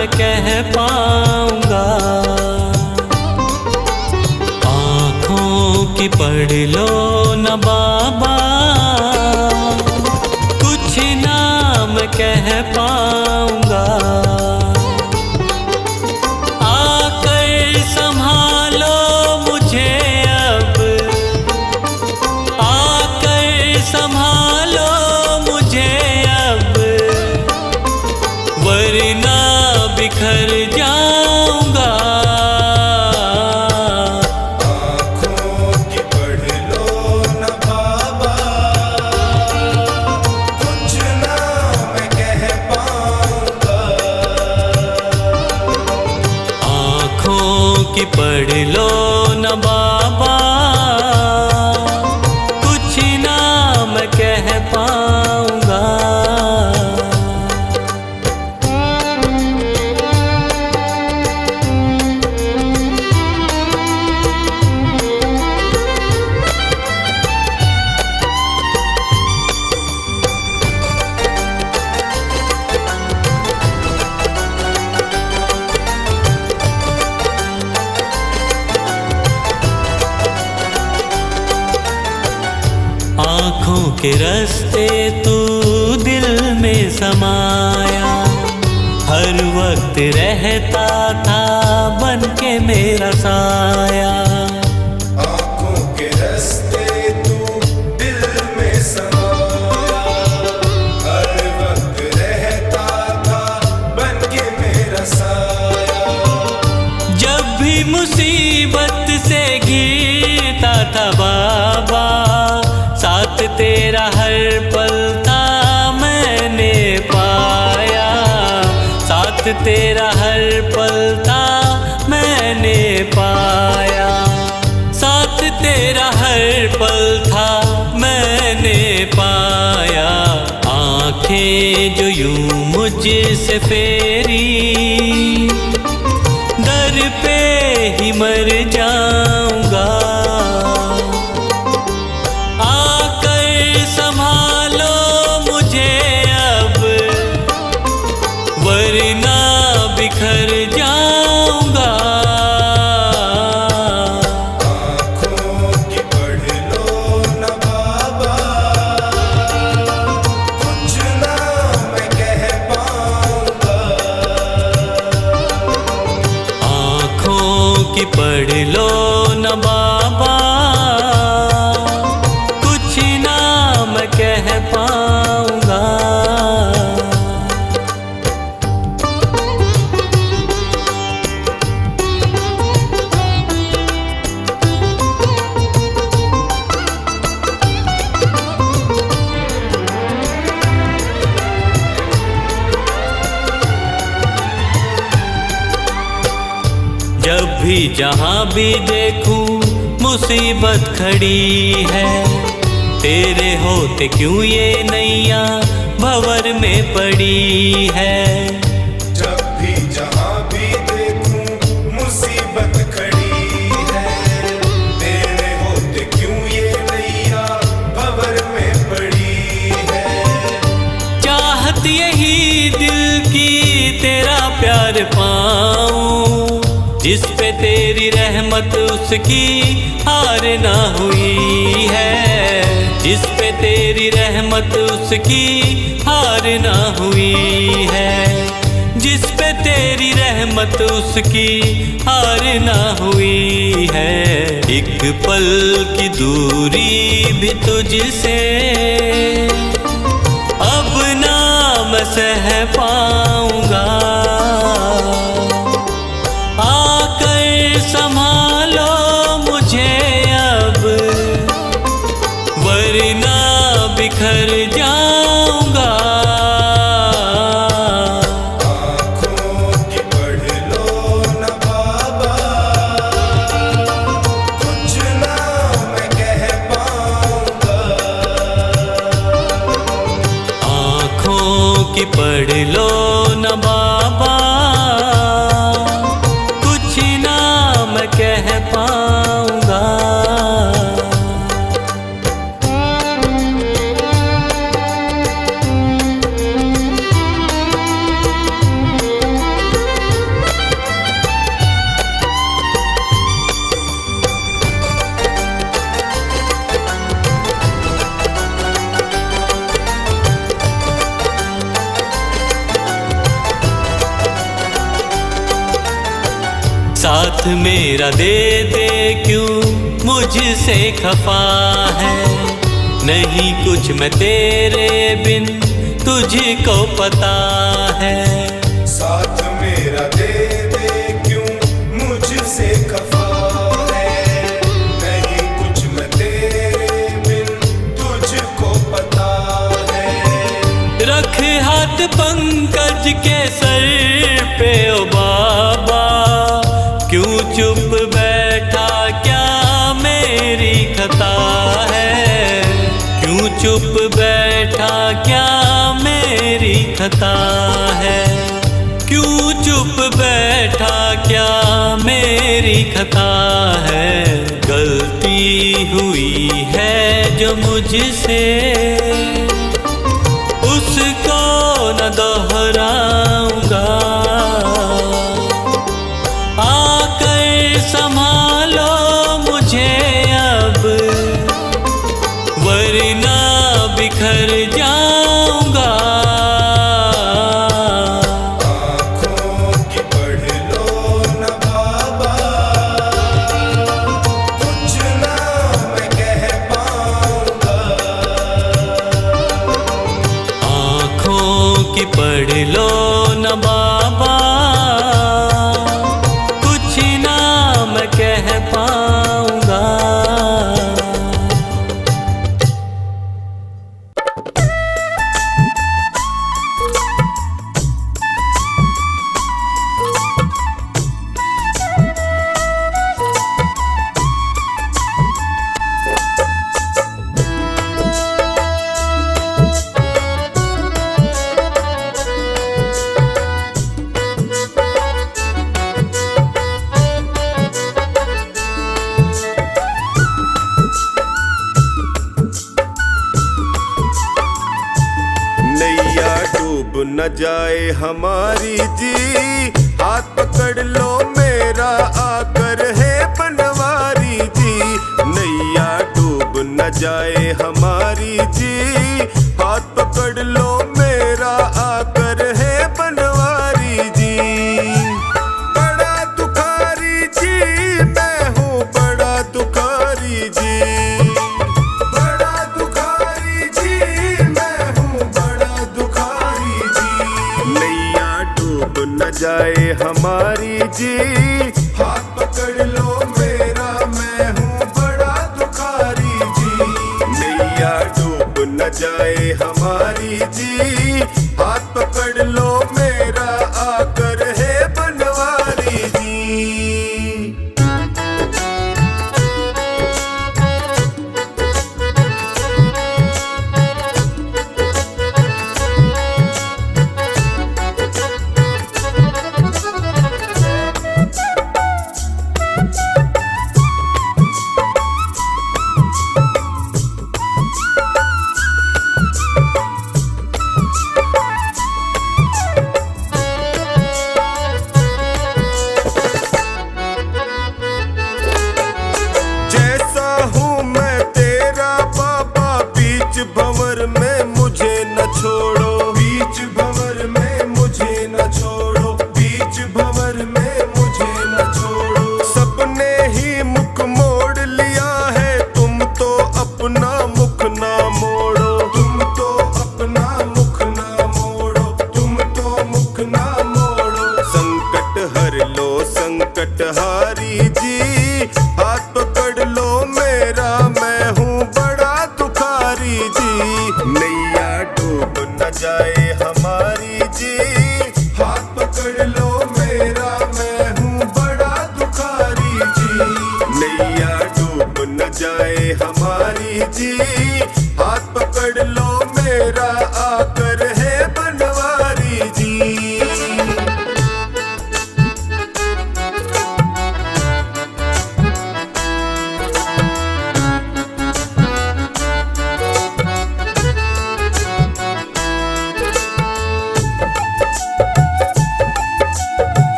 मैं कह पाऊंगा। आँखों की पढ़ लो न बाबा, कुछ ना मैं कह पाऊंगा। आकर संभालो मुझे अब, आकर संभालो मुझे अब, वरना बिखर जाऊंगा। आँखों की पढ़ लो न बाबा, कुछ ना मैं कह पाऊंगा। आँखों की पढ़ लो न बाबा, कुछ ना मैं कह पाऊंगा। आँखों के रास्ते तू दिल में समाया, हर वक्त रहता था बन के मेरा साया। आँखों के रास्ते तू दिल में समाया, हर वक्त रहता था बन के मेरा साया। जब भी मुसीबत से घिरता था बाबा, साथ तेरा हर पल था मैंने पाया। साथ तेरा हर पल था मैंने पाया। साथ तेरा हर पल था मैंने पाया। आंखें जो यूं मुझसे फेरी, दर पे ही मर जाऊंगा। आकर संभालो मुझे अब, वरना बिखर जाऊंगा। आँखों की पढ़ लो न बाबा, कुछ ना मैं कह पाऊंगा। आँखों की पढ़ लो न बाबा, कुछ ना मैं कह पाऊंगा। जब भी जहाँ भी देखूं मुसीबत खड़ी है, तेरे होते क्यों ये नैया भंवर में पड़ी है। जब भी जहाँ भी देखूं मुसीबत खड़ी है, तेरे होते क्यों ये नैया भंवर में पड़ी है। चाहत यही दिल की तेरा प्यार पाऊं, जिस पे तेरी रहमत उसकी हार ना हुई है। जिस पे तेरी रहमत उसकी हार ना हुई है। जिस पे तेरी रहमत उसकी हार ना हुई है। एक पल की दूरी भी तुझसे अब ना मैं सह पाऊंगा। आकर संभालो मुझे अब, वरना बिखर जाऊंगा। आँखों की पढ़ लो न बाबा, कुछ ना मैं कह पाऊंगा। आँखों की पढ़ लो न बाबा, कुछ ना मैं कह पाऊंगा। साथ मेरा दे दे क्यों मुझसे खफा है, नहीं कुछ मैं तेरे बिन तुझको पता है। साथ मेरा दे दे क्यों मुझसे खफा है, नहीं कुछ मैं तेरे बिन तुझको पता है। रख हाथ पंकज के सर पे ओ बाबा, क्यों चुप बैठा क्या मेरी खता है, क्यों चुप बैठा क्या मेरी खता है, क्यों चुप बैठा क्या मेरी खता है। गलती हुई है जो मुझसे उसको न दोहराऊंगा, आकर संभालो मुझे अब वरना बिखर जाऊंगा। आँखों की पढ़ लो न बाबा, कुछ ना मैं कह पाऊंगा। आँखों की पढ़ लो न बाबा, कुछ ना मैं कह पाऊंगा। नैया डूब न जाए हमारी जी, हाथ पकड़ लो मेरा आकर है बनवारी जी। नैया डूब न जाए हमारी जी, हाथ पकड़ लो मेरा आकर है बनवारी जी। बड़ा दुखारी जी मैं हूँ, बड़ा दुखारी जी, बड़ा दुखारी जी मैं हूँ, बड़ा दुखारी जी। नैया डूब न जाए हमारी जी, हाथ पकड़ लो मेरा मैं हूँ बड़ा दुखारी जी। नैया डूब न जाए हमारी जी, हाथ पकड़ लो मेरा आकर है बनवारी जी।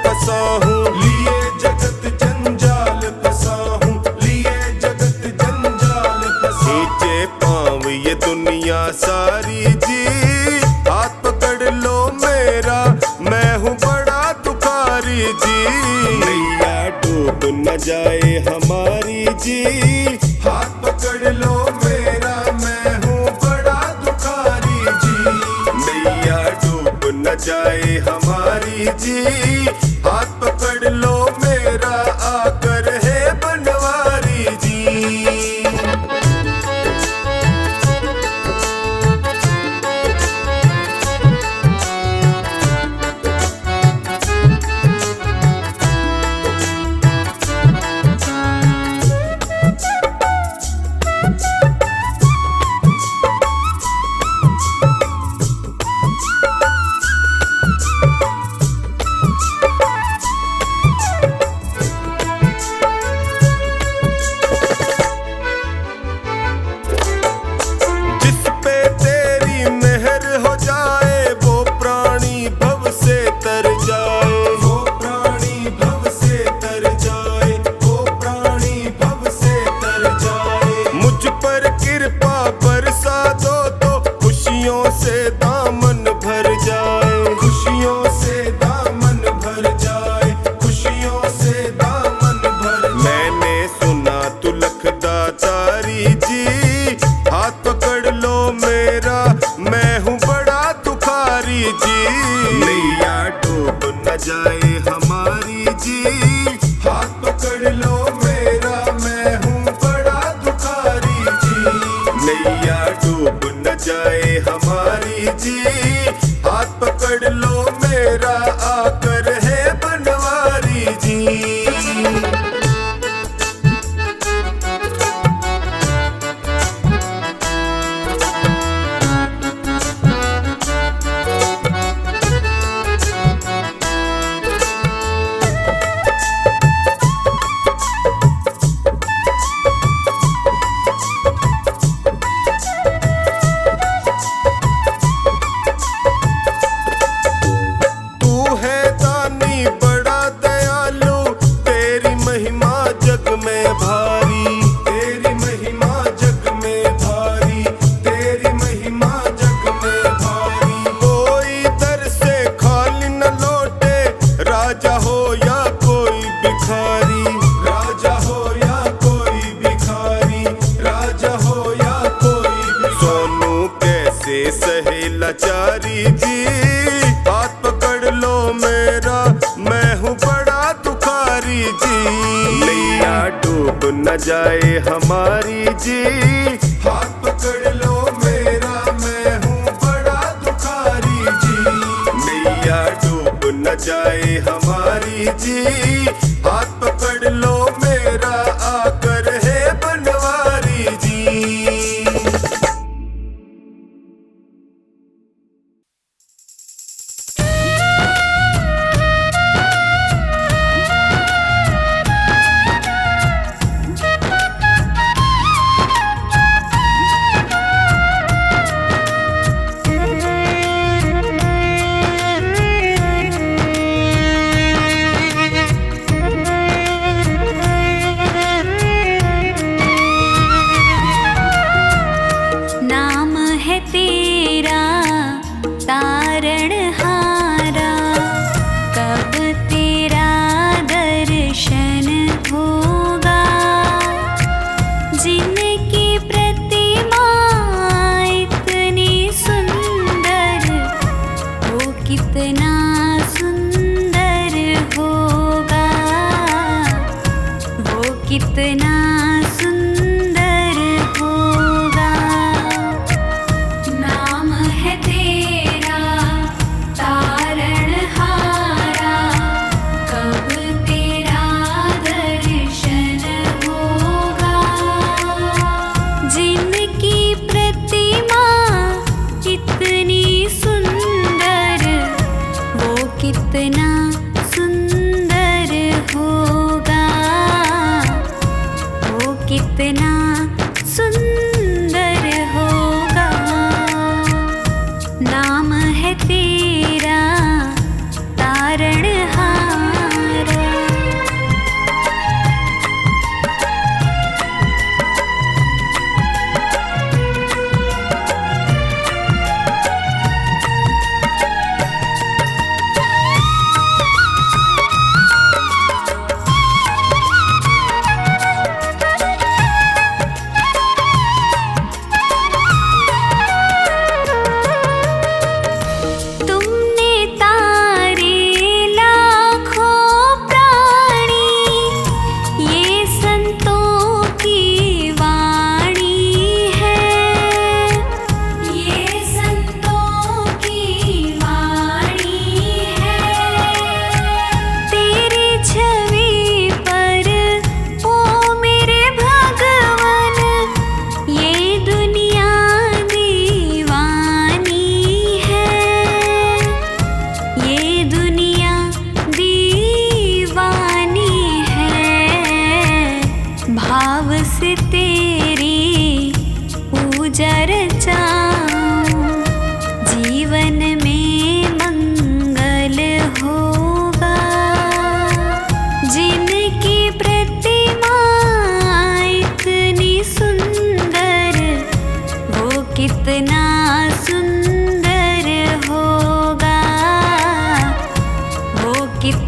फंसा हूँ, लिए जगत जंजाल फंसा हूँ, लिए जगत जंजाल फंसा। नीचे पाँव ये दुनिया सारी जी, हाथ पकड़ लो मेरा, मैं हूँ बड़ा दुखारी जी। नैया डूब न जाए हमारी जी, हाथ पकड़ लो मेरा, मैं हूँ बड़ा दुखारी जी। नैया डूब न जाए हमारी जी, हाथ पकड़ लो मेरा, आकर है बनवारी जी। जाए हमारी जी, हाथ पकड़ लो मेरा, मैं हूँ बड़ा दुखारी जी। नैया डूब न जाए हमारी जी, हाथ पकड़ लो मेरा, आकर है बनवारी जी। लाचारी जी, हाथ पकड़ लो मेरा, मैं हूँ बड़ा दुखारी जी। नैया डूब न जाए हमारी जी, हाथ पकड़ लो मेरा, मैं हूँ बड़ा दुखारी जी। नैया डूब न जाए हमारी जी, हाथ पकड़ लो मेरा, आकर है बनवारी जी।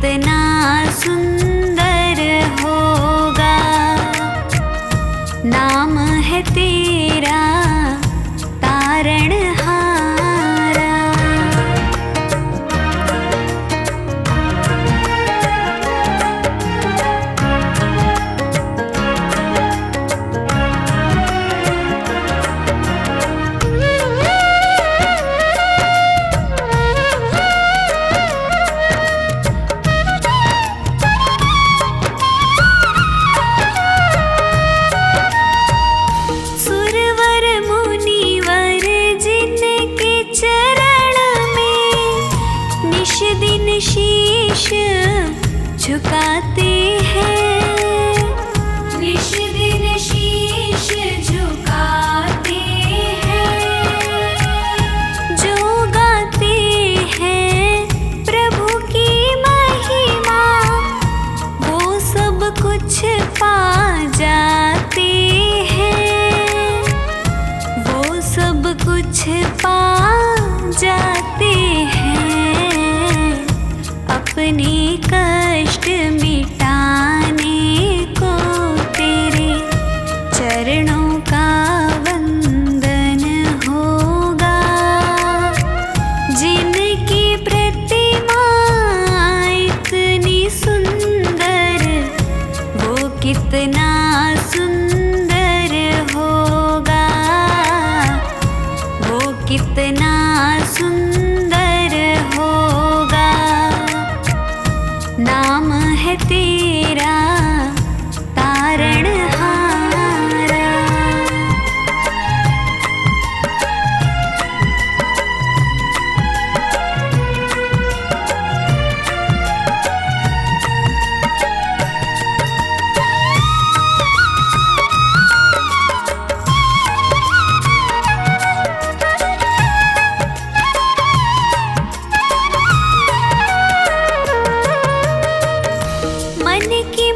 कितना सुंदर होगा। नाम है तेरा तारणहारा। सुरवर मुनिवर जिनके चरण में निश दिन शीश झुकाते हैं। निश दिन शीश झुकाते हैं। जो गाते हैं प्रभु की महिमा, वो सब कुछ पा जाते हैं। वो सब कुछ पा जाते हैं। अपने कष्ट मिटाने को तेरे चरणों का वंदन होगा। जिनकी प्रतिमा इतनी सुंदर, वो कितना सुंदर होगा। वो कितना सुंदर होगा। नाम है तेरा तारणहारा। मन की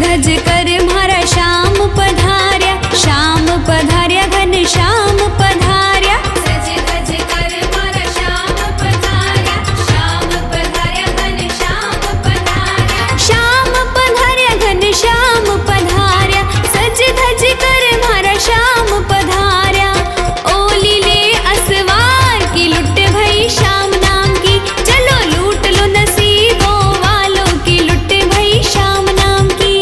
धज कर म्हारा श्याम पधार्या, श्याम पधार्या घन श्याम पधार्या। सज धज कर म्हारा श्याम पधार्या, श्याम पधार्या घन श्याम पधार्या। श्याम पधार्या घन श्याम पधार्या, सज धज कर म्हारा श्याम पधार्या। ओली ले असवार की लुट भई श्याम नाम की, चलो लूट लो नसीबों वालों की लुट भई श्याम नाम की।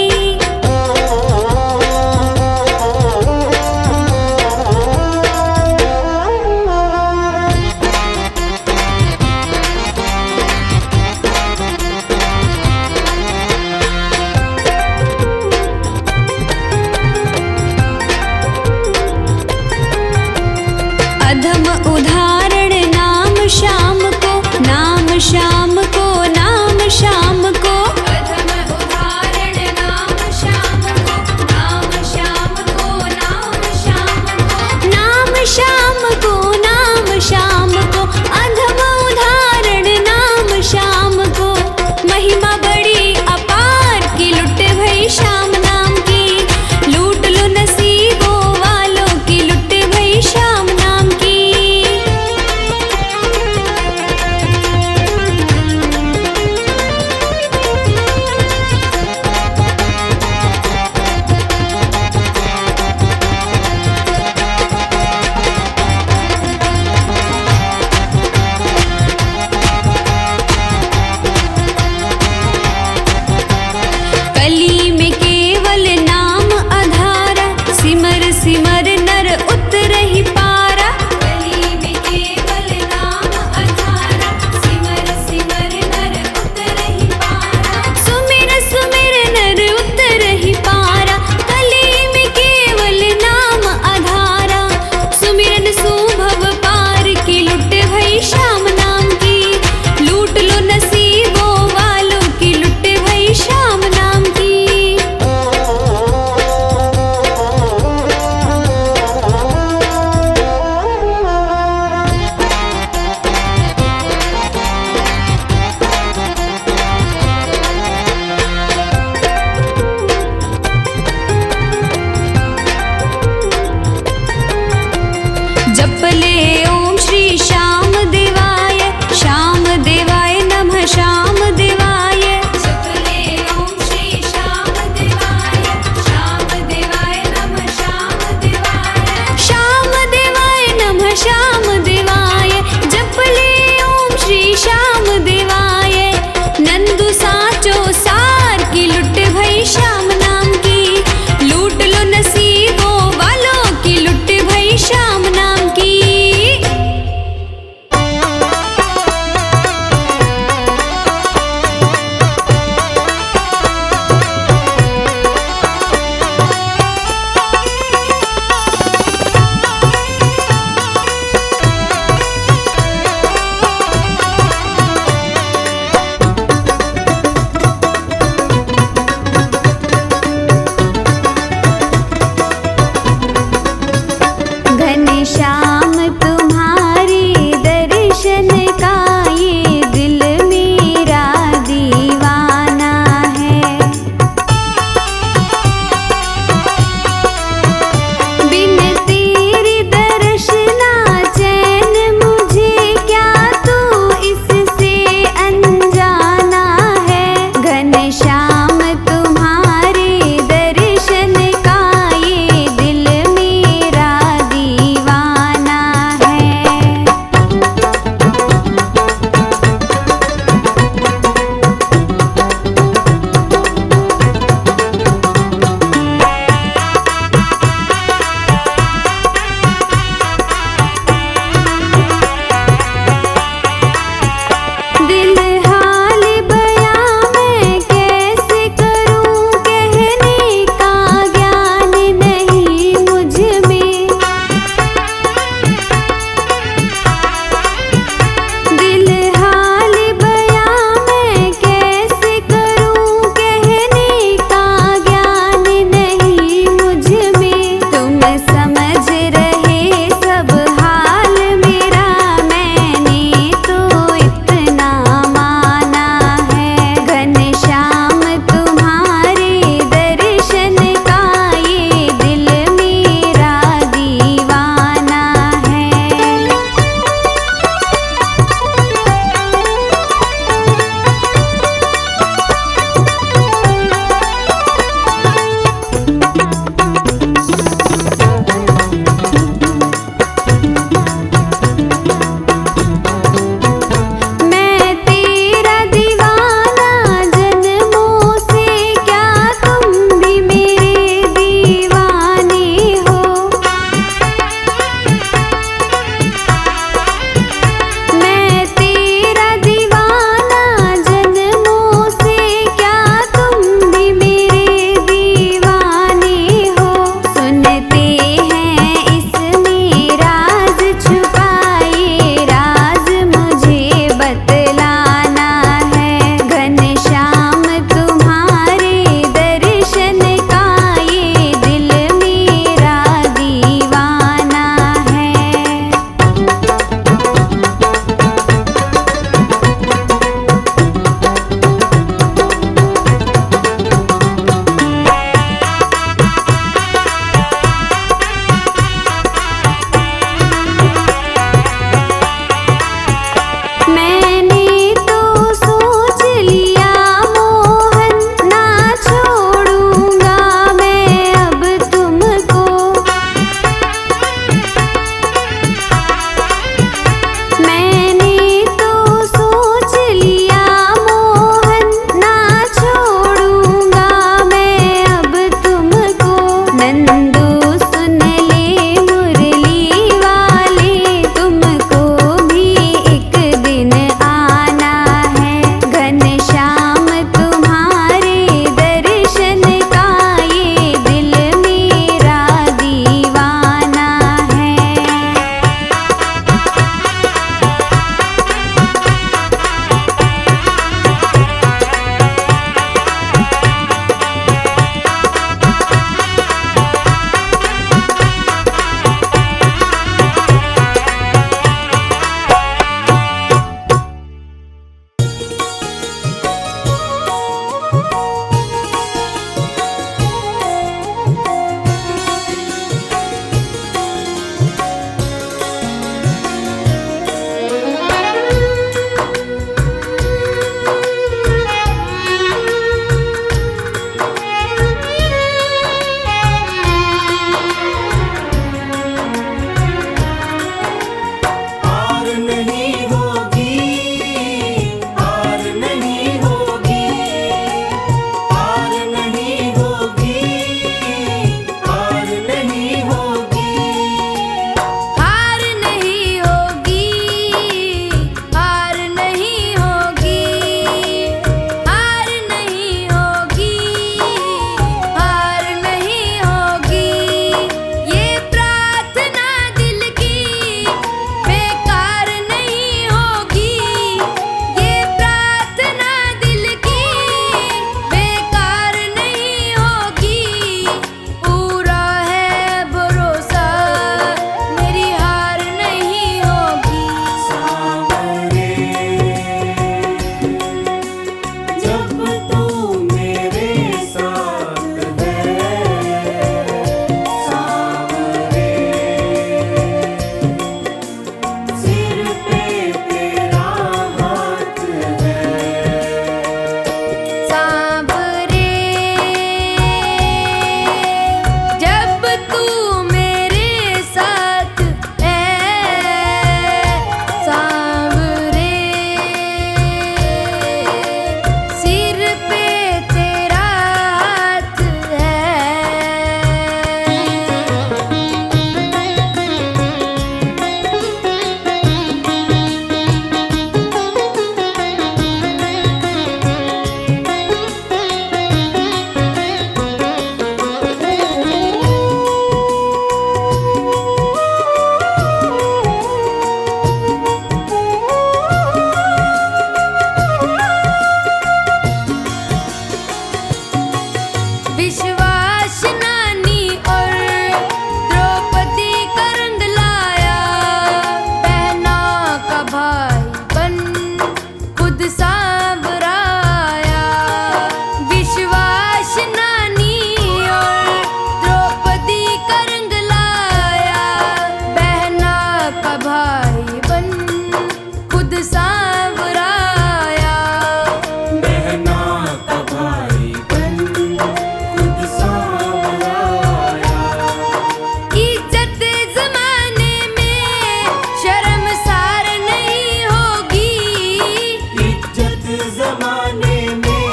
जमाने में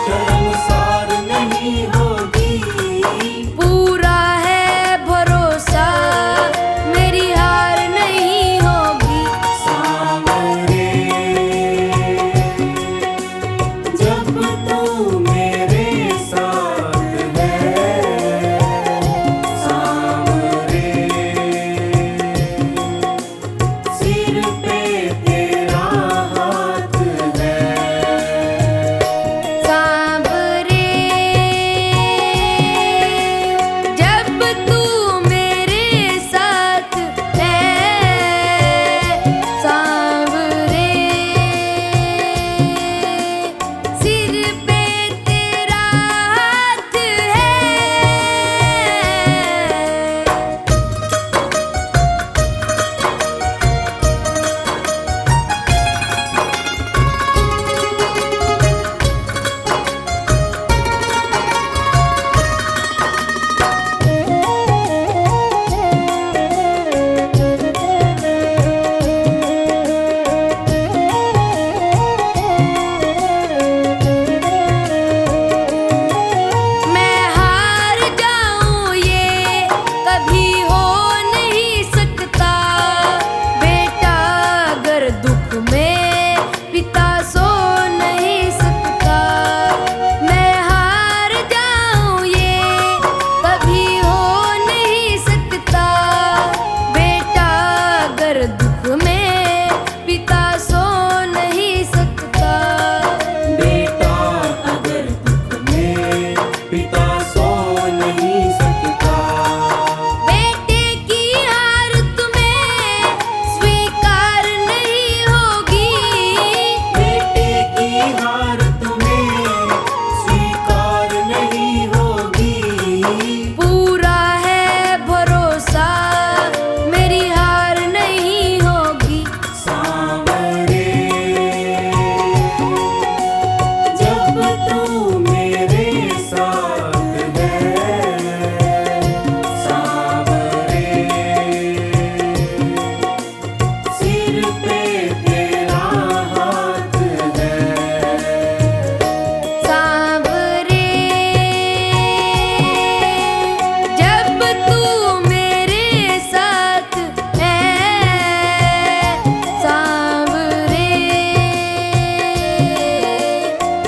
शर्मसार नहीं होगी। पूरा है भरोसा मेरी हार नहीं होगी। सांवरे जब तू मेरे साथ है, सांवरे सिर पे तेरा हाथ है। सांवरे जब तू मेरे साथ है, सांवरे सिर पे तेरा हाथ है। मैं हार जाऊं ये कभी हो नहीं सकता। बेटा अगर दुख में पिता सो नहीं सकता। मैं हार जाऊं ये कभी हो नहीं सकता। बेटा अगर दुख में पिता सो नहीं सकता। बेटा अगर दुख में पिता सो नहीं सकता। बेटे की हार तुम्हें स्वीकार नहीं होगी। बेटे की हार तुम्हें स्वीकार नहीं होगी। पूरा है भरोसा मेरी हार नहीं होगी। सांवरे जब तू मेरे साथ है, सांवरे सिर पे तेरा हाथ है। सांवरे जब तू मेरे साथ है, सांवरे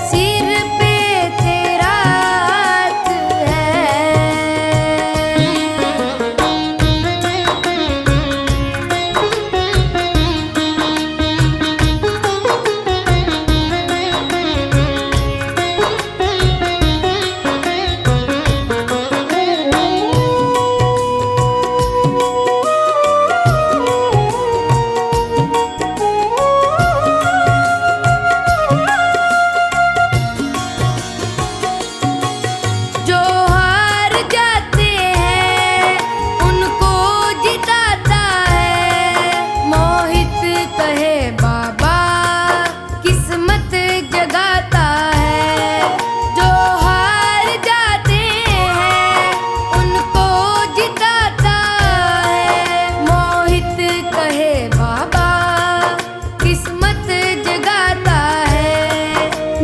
सिर पे तेरा हाथ है। जो हार जाते हैं उनको जिताता है। मोहित कहे बाबा किस्मत जगाता है। जो हार जाते हैं उनको जिताता है। मोहित कहे बाबा किस्मत जगाता है।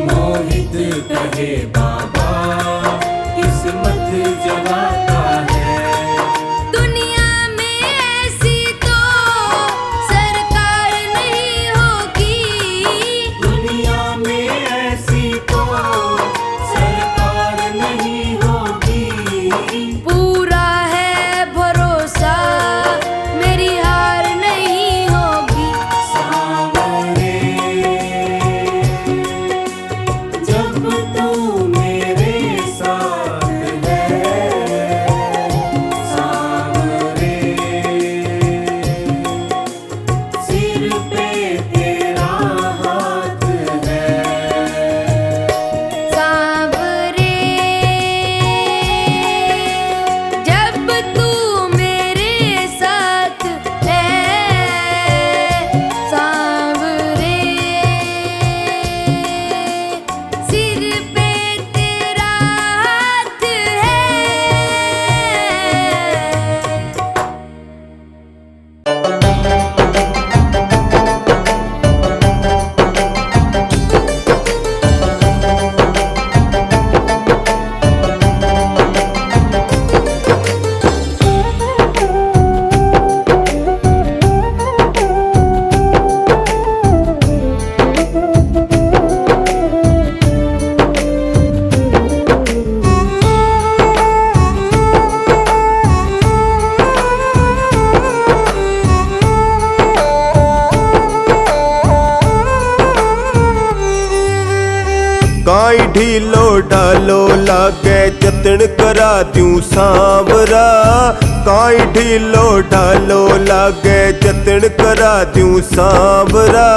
मोहित कहे बाबा किस्मत जगाता है। दुनिया में ऐसी तो सरकार नहीं होगी। दुनिया में ऐसी तो सरकार नहीं होगी। पूरा है भरोसा मेरी हार नहीं होगी। सांवरे जब तू काई ढीलो ढालो लागे जतन करा दूं सांवरा। काई ढीलो ढालो लागे जतन करा दूं सांवरा।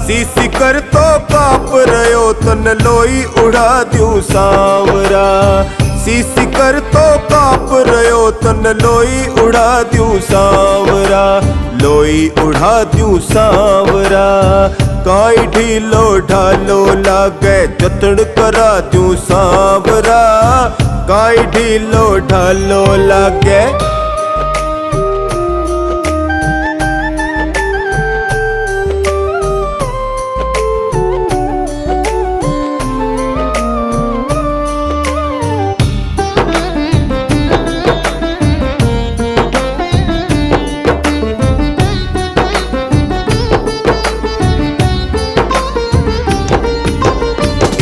सीसी कर तो काप रयो तन लोई उड़ा दूं सांवरा। सीसी कर तो काप रयो तन लोई उड़ा दूं सांवरा। लोई उड़ा दूं सांवरा। काई ढीलो ढालो लागे जतन करा दूं सांवरा। काई ढीलो ढालो लागे।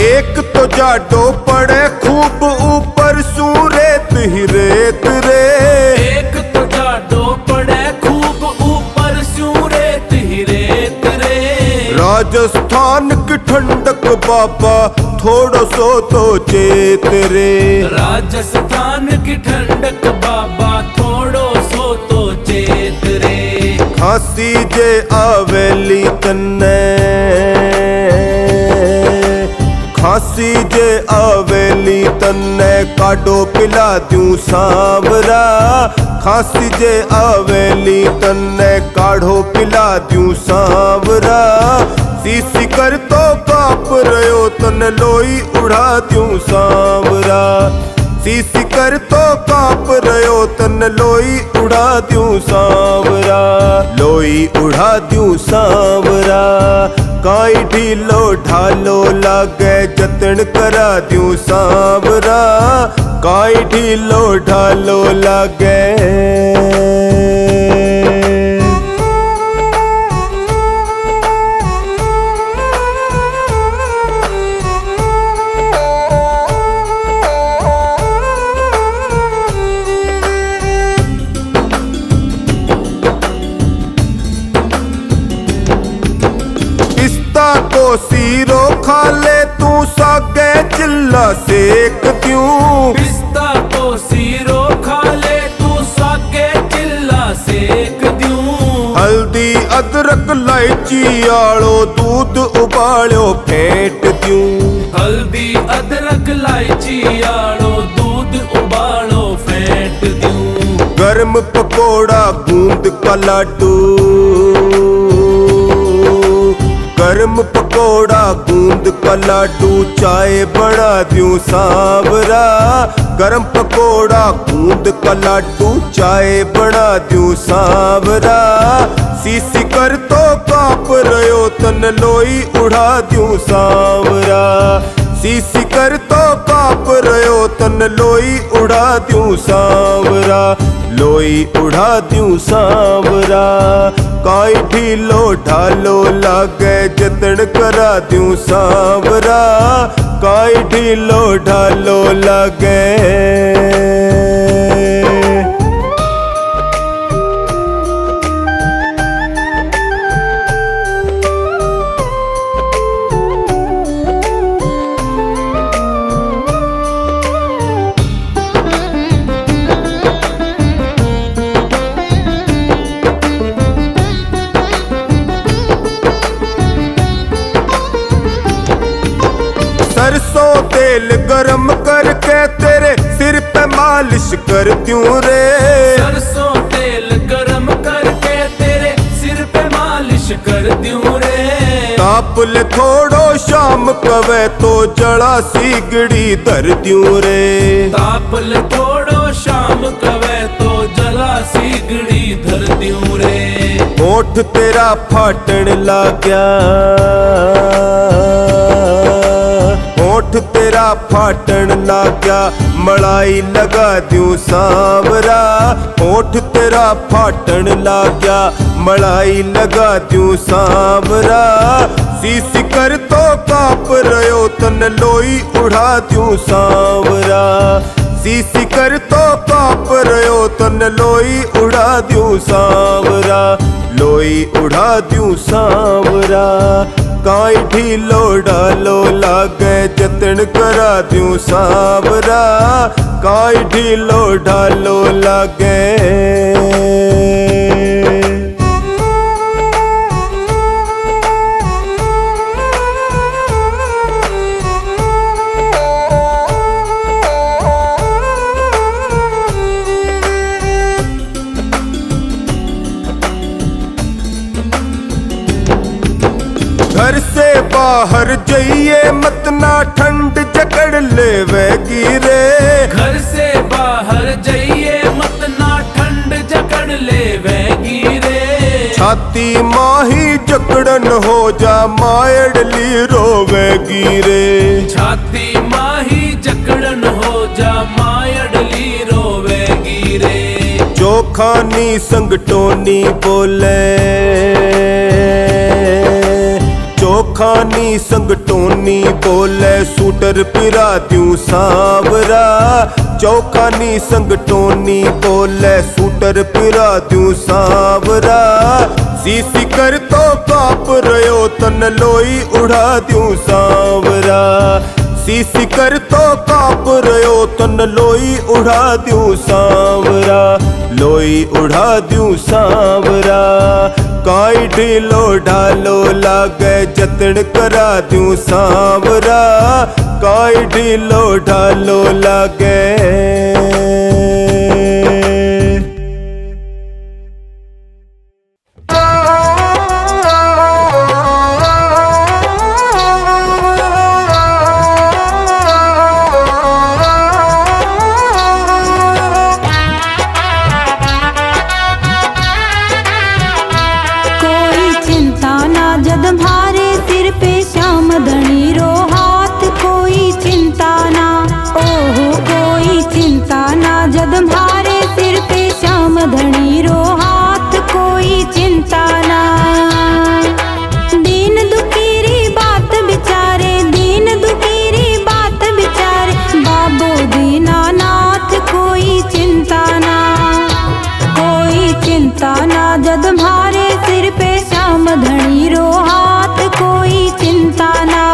एक तो जाडो पड़े खूब ऊपर सू रेत ही रेत रे। एक तो जाडो पड़े खूब ऊपर सू रेत ही रेत रे। राजस्थान की ठंडक बाबा थोड़ो सो तो चेत रे। राजस्थान की ठंडक बाबा थोड़ो सो तो चेत रे। खांसी जे आवेली तन्ने। खांसी जे आवेली तन्ने काडो पिला दूं सांवरा। खांसी जे आवेली तन्ने काढ़ो पिला दूं सांवरा। सीसी कर तो काप रयो तन लोई उड़ा दूं सांवरा। सीसी कर तो काप रयो तन लोई उड़ा दूं सांवरा। लोई उड़ा दूं सांवरा। काई ढीलो ढालो लागे जतन करा दूं सांवरा। काई ढीलो ढालो लागे। को सीरो खा ले तू सागे चिल्ला सेक दूं। पिस्ता को सीरो खा ले तू सागे चिल्ला सेक दूं। हल्दी अदरक इलायची आलो दूध उबालो फेंट दूं। हल्दी अदरक इलायची आलो दूध उबालो फेंट दूं। गर्म पकोड़ा गूंद का लाडू। गर्म पकोड़ा गूंद का लाडू चाय बना दूं सांवरा। गर्म पकोड़ा गूंद का लाडू चाय बना दूं सांवरा। सीसी कर तो काप रयो तन लोई उड़ा दूं सांवरा। सीसी कर तो काप रयो तन लोई उड़ा दूं सांवरा। लोई उड़ा दूं सांवरा। काई ढीलो ढालो लागे जतन करा दूं सांवरा। काई ढीलो ढालो लागे। सरसों तेल गरम करके तेरे सिर पे मालिश कर दूं रे। सरसों तेल गरम करके तेरे सिर पे मालिश कर दूं रे। ताप ले थोड़ो शाम कवे तो जड़ा सीगड़ी धर दूं रे। ताप ले थोड़ो शाम कवे तो जला सीगड़ी धर दूं रे। होठ तेरा फाटन लाग्या। होठ तेरा फाटन लाग्या मलाई लगा दूं सांवरा। होठ तेरा फाटन लाग्या मलाई लगा दूं सांवरा। सीसी कर तो काप रयो तन लोई उड़ा दूं सांवरा। सीसी कर तो काप रयो तन लोई उड़ा द्यूं सांवरा, लोई उड़ा द्यूं सांवरा। काई ढीलो डालो लागे जतन करा द्यूं सांवरा, काई ढीलो ढालो लागे। घर से बाहर जाइए मत ना ठंड जकड़ लेवेगी रे, घर से बाहर जाइए मत ना ठंड जकड़ लेवेगी रे। छाती माही जकड़न हो जा मायड़ली रोवेगी रे, छाती माही जकड़न हो जा मायड़ली रोवेगी रे। चोखानी संगटोनी बोले, चोखानी संगटोनी बोले सूटर पिरा द्यूं सांवरा, चौखानी संगटोनी बोले सूटर पिरा द्यूं सांवरा। सीसी कर तो काप रयो तन लोई उड़ा द्यूं सांवरा, सीसी कर तो काप रयो तन लोई उड़ा द्यूं सांवरा, लोई उड़ा द्यूं सांवरा। काई ढीलो ढालो लागे जतन करा द्यूं सांवरा, काई ढीलो ढालो लागे। धनी रो हाथ कोई चिंता ना।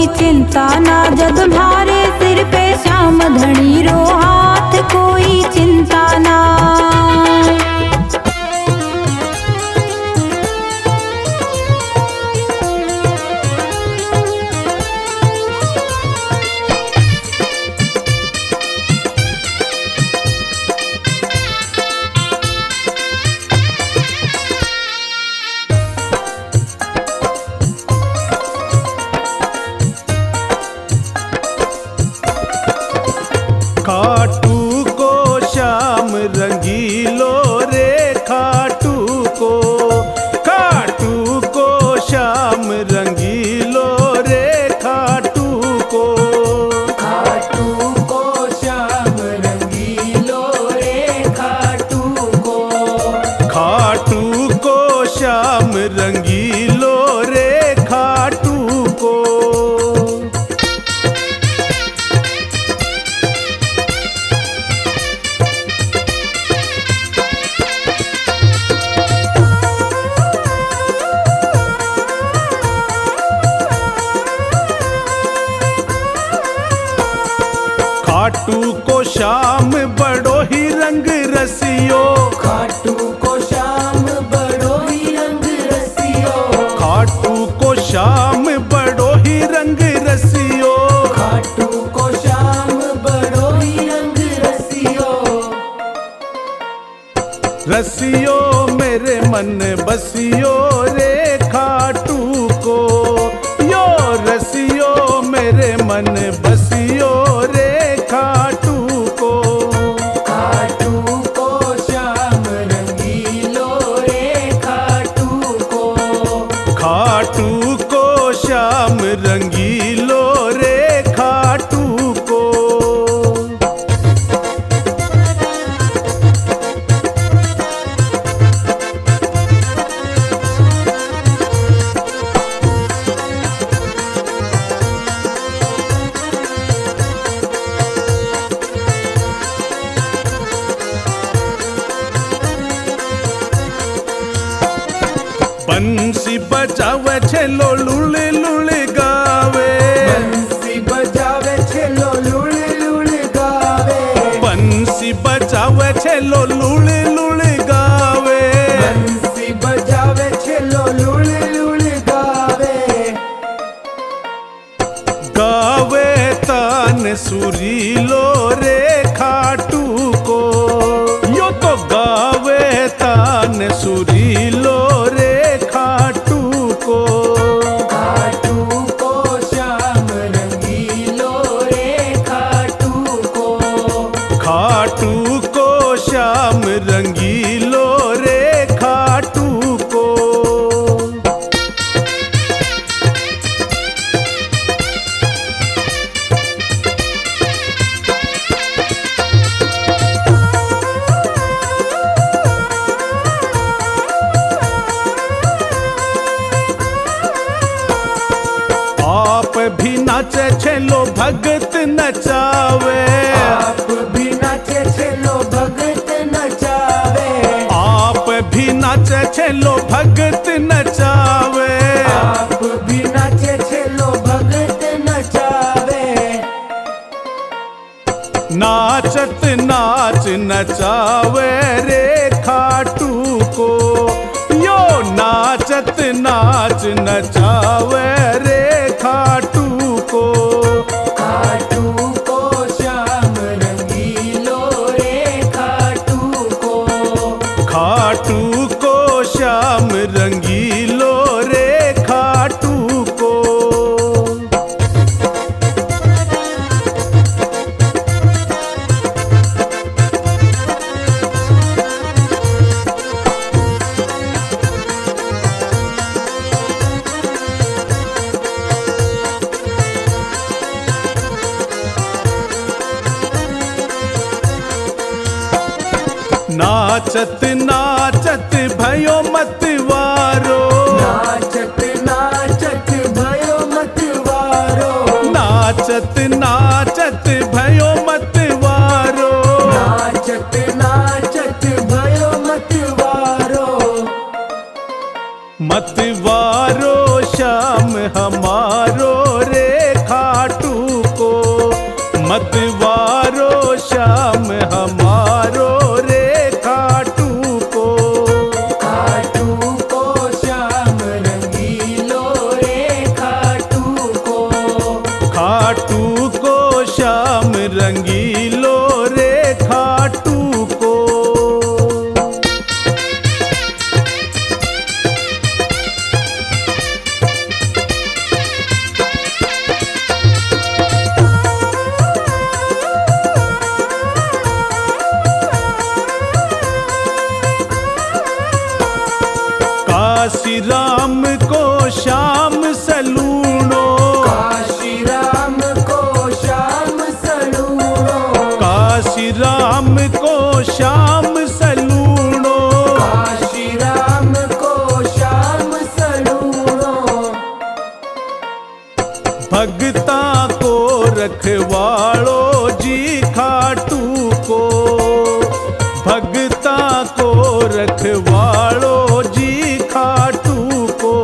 कोई चिंता ना, जब तुम्हारे सिर पे श्याम धनी रो हाथ कोई चिंता ना। खाटू को श्याम रंगीलो रे, खाटू को श्याम रंगीलो रे, खाटू को श्याम रंगीलो रे, खाटू को श्याम रंगीलो रे, खाटू को। खाटू को श्याम बड़ो ही रंग रसियो, खाटू को श्याम बड़ो ही रंग रसियो, खाटू को श्याम बड़ो ही रंग रसियो, खाटू को श्याम बड़ो ही रंग रसियो। रसियो मेरे मन बसियो रे, खाटू को यो रसियो मेरे मन बसियो रे, खाटू को श्याम रंगीलो रे, खाटू को श्याम रंगीलो रे, खाटू को। बंसी बजावे छेलो लुल लुल गावे, बंसी बजावे छेलो लुल लुल गावे, बंसी बजावे छेलो लुल लुल गावे, बंसी बजावे छेलो लुल लुल गावे। गावे तान सुरीलो रे, खाटू को यो तो गावे तान सुरीलो रे, खाटू को श्याम रंगीलो रे, खाटू को श्याम रंगीलो रे, खाटू को। आप भी नाचे छेलो भगत नचावे, आप भी नाचे छेलो भगत नचावे, आप भी नाचे छेलो भगत नचावे, आप भी नाचे छेलो भगत नचावे। नाचत नाच नचावे रे, खाटू को यो नाचत नाच नचावे रे, खाटू को श्याम रंगीलो रे, खाटू को श्याम रंगीलो रे, खाटू को। नाचत नाचत भयो मतवारो, नाचत नाचत भयो मतवारो, नाचत नाचत भयो मतवारो, नाचत नाचत भयो मतवारो। मतवारो श्याम हमारो रे, श्याम सलूणो, काशी राम को श्याम सलूणो। भगता को रखवाड़ो जी खाटू को, भगता को रखवाड़ो जी खाटू को।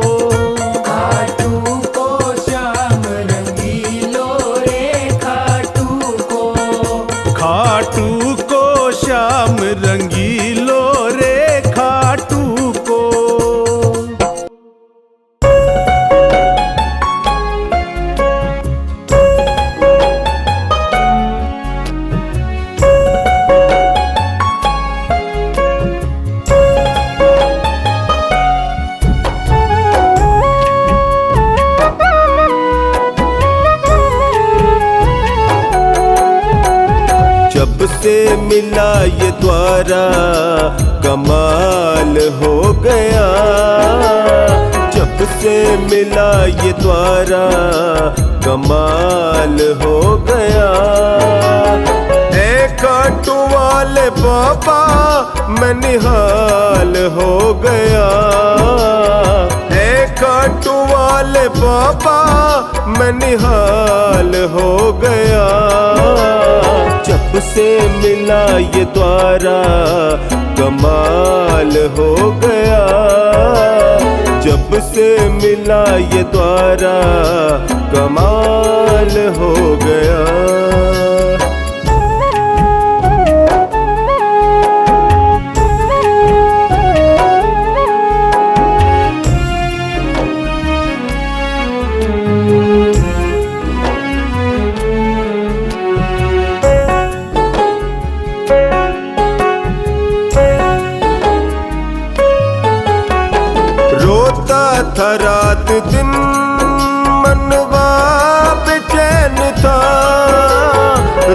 खाटू को श्याम रंगीलो रे खाटू को, खाटू को श्याम रंगीलो रे खाटू को। जब से मिला ये द्वारा कमाल हो गया, जब से मिला ये द्वारा कमाल हो गया। ए खाटू वाले बाबा मैं निहाल हो गया, ए खाटू वाले बाबा मैं निहाल हो गया। जब से मिला ये द्वारा कमाल हो गया, जब से मिला ये द्वारा कमाल हो गया। रोता था रात दिन मनवा बेचैन था,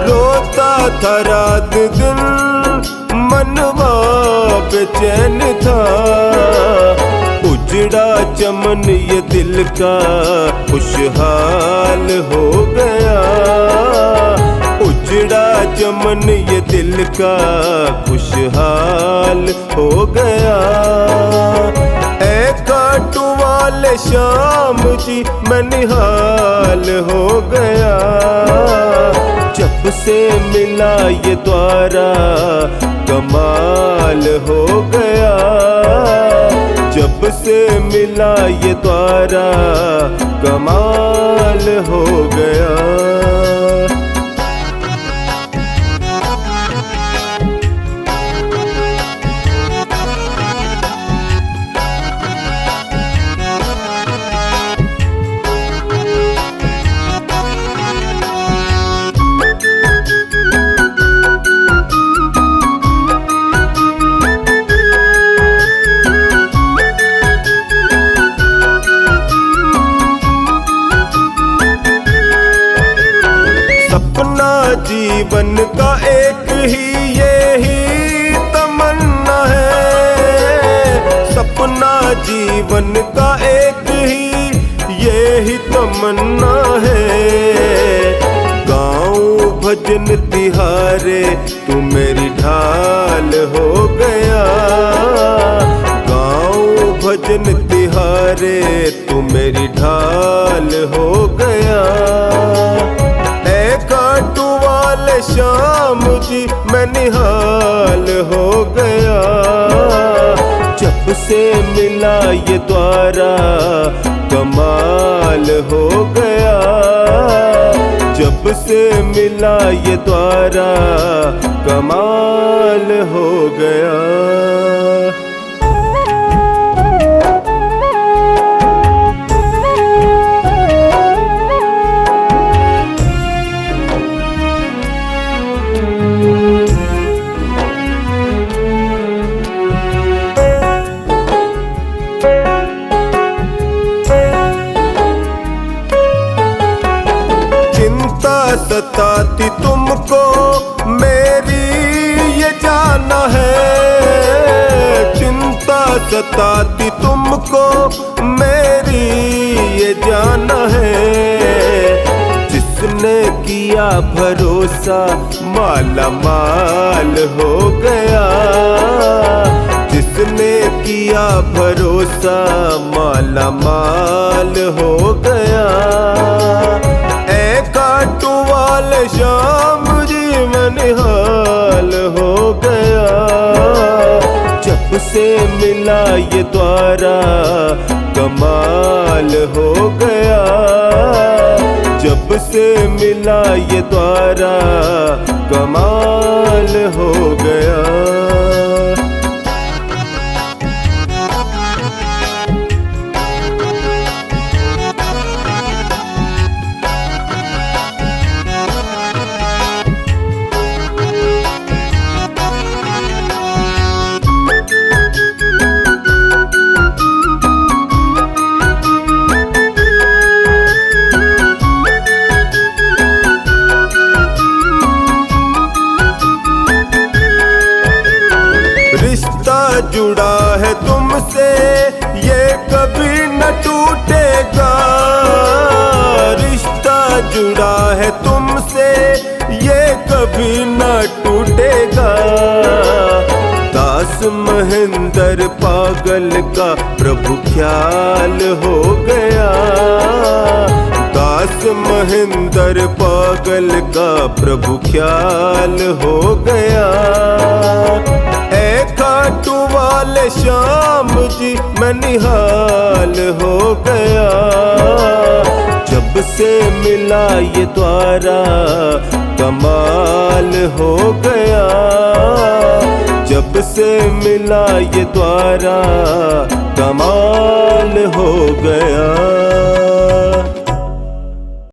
रोता था रात दिन मनवा बेचैन था। उजड़ा चमन ये दिल का खुशहाल हो गया, उजड़ा चमन ये दिल का खुशहाल हो गया। खाटू वाले श्याम जी मैं निहाल हो गया। जब से मिला ये द्वारा कमाल हो गया, जब से मिला ये द्वारा कमाल हो गया। सपना जीवन का एक ही यही तमन्ना है, सपना जीवन का एक ही यही तमन्ना है। गाँव भजन तिहारे तू मेरी ढाल हो गया, गाँव भजन तिहारे तू मेरी ढाल हो गया। खाटू वाले श्याम जी मैं निहाल हो गया। जब से मिला ये द्वारा कमाल हो गया, जब से मिला ये द्वारा कमाल हो गया। सताती तुमको मेरी ये जाना है, चिंता सताती तुमको मेरी ये जाना है। जिसने किया भरोसा माला माल हो गया। जिसने किया भरोसा माला माल हो गया। ऐ काटू वाले श्याम जी मैं निहाल हो गया। जब से मिला ये द्वारा कमाल हो गया। जब से मिला ये द्वारा कमाल हो गया। जुड़ा है तुमसे ये कभी न टूटेगा। रिश्ता जुड़ा है तुमसे ये कभी न टूटेगा। दास महेंद्र पागल का प्रभु ख्याल हो गया। दास महेंद्र पागल का प्रभु ख्याल हो गया। खाटू वाले श्याम जी मैं निहाल हो गया। जब से मिला ये द्वारा कमाल हो गया। जब से मिला ये द्वारा कमाल हो गया।